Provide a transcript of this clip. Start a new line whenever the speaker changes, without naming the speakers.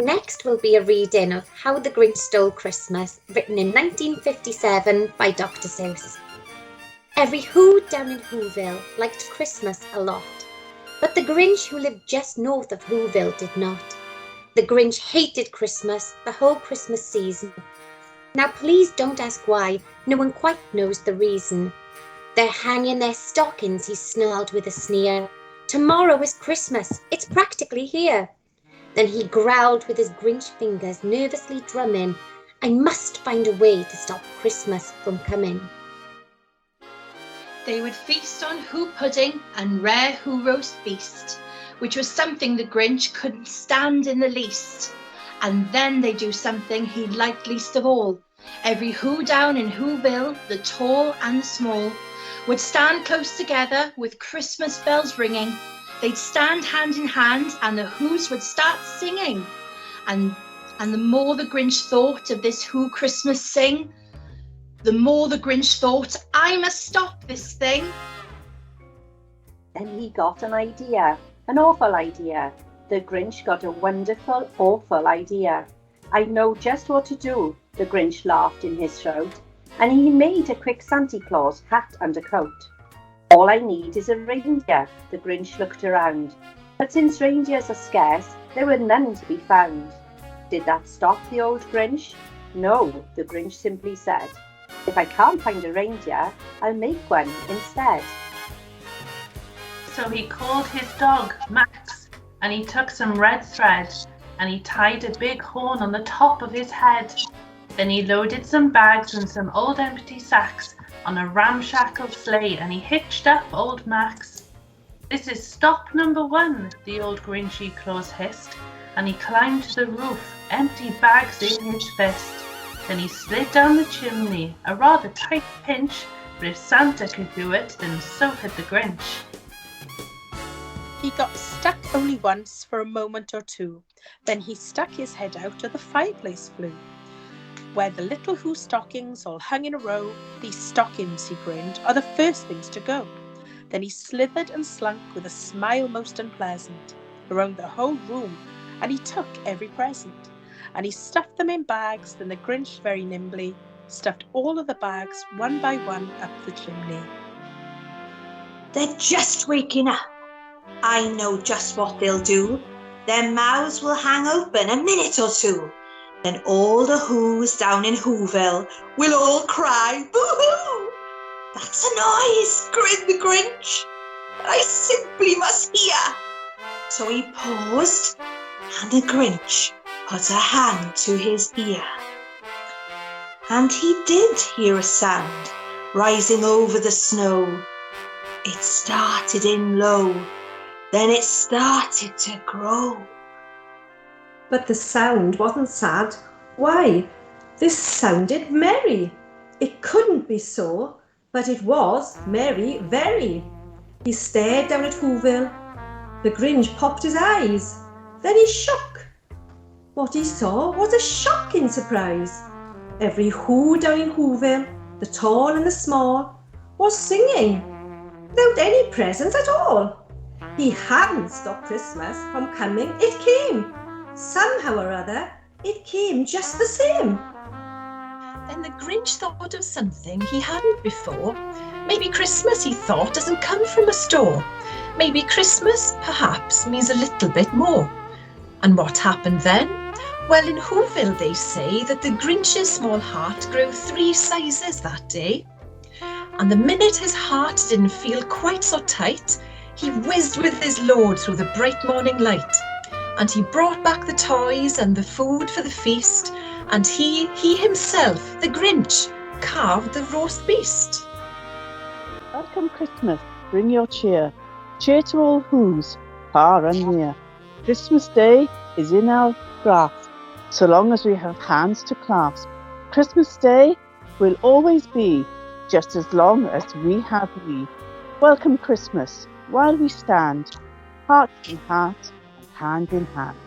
Next will be a reading of How the Grinch Stole Christmas, written in 1957 by Dr. Seuss. Every Who down in Whoville liked Christmas a lot, but the Grinch who lived just north of Whoville did not. The Grinch hated Christmas the whole Christmas season. Now please don't ask why, no one quite knows the reason. They're hanging their stockings, he snarled with a sneer. Tomorrow is Christmas, it's practically here. Then he growled with his Grinch fingers nervously drumming, I must find a way to stop Christmas from coming.
They would feast on Who pudding and rare Who roast beast, which was something the Grinch couldn't stand in the least. And then they do something he liked least of all. Every Who down in Whoville, the tall and the small, would stand close together with Christmas bells ringing. They'd stand hand in hand and the Whos would start singing. And the more the Grinch thought of this Who Christmas sing, the more the Grinch thought, I must stop this thing.
Then he got an idea, an awful idea. The Grinch got a wonderful, awful idea. I know just what to do, the Grinch laughed in his throat, and he made a quick Santa Claus hat and a coat. All I need is a reindeer, the Grinch looked around. But since reindeers are scarce, there were none to be found. Did that stop the old Grinch? No, the Grinch simply said, if I can't find a reindeer, I'll make one instead.
So he called his dog, Max, and he took some red thread, and he tied a big horn on the top of his head. Then he loaded some bags and some old empty sacks on a ramshackle sleigh, and he hitched up old Max. This is stop number 1, the old Grinchy Claus hissed, and he climbed to the roof, empty bags in his fist. Then he slid down the chimney, a rather tight pinch, but if Santa could do it, then so could the Grinch.
He got stuck only once for a moment or two. Then he stuck his head out of the fireplace flue. Where the little Who stockings all hung in a row, these stockings, he grinned, are the first things to go. Then he slithered and slunk with a smile most unpleasant around the whole room, and he took every present. And he stuffed them in bags, then the Grinch very nimbly stuffed all of the bags one by one up the chimney.
They're just waking up. I know just what they'll do. Their mouths will hang open a minute or two. Then all the Whos down in Whoville will all cry, boo-hoo! That's a noise, grinned the Grinch, I simply must hear. So he paused, and the Grinch put a hand to his ear. And he did hear a sound rising over the snow. It started in low, then it started to grow.
But the sound wasn't sad. Why, this sounded merry. It couldn't be so, but it was merry very. He stared down at Whoville. The Grinch popped his eyes. Then he shook. What he saw was a shocking surprise. Every Who down in Whoville, the tall and the small, was singing without any presents at all. He hadn't stopped Christmas from coming. It came. Somehow or other, it came just the same.
Then the Grinch thought of something he hadn't before. Maybe Christmas, he thought, doesn't come from a store. Maybe Christmas, perhaps, means a little bit more. And what happened then? Well, in Whoville they say that the Grinch's small heart grew 3 sizes that day. And the minute his heart didn't feel quite so tight, he whizzed with his load through the bright morning light. And he brought back the toys and the food for the feast, and he himself, the Grinch, carved the roast beast.
Welcome Christmas, bring your cheer to all Whos, far and near. Christmas Day is in our grasp, so long as we have hands to clasp. Christmas Day will always be, just as long as we have we. Welcome Christmas, while we stand, heart in heart, hand in hand.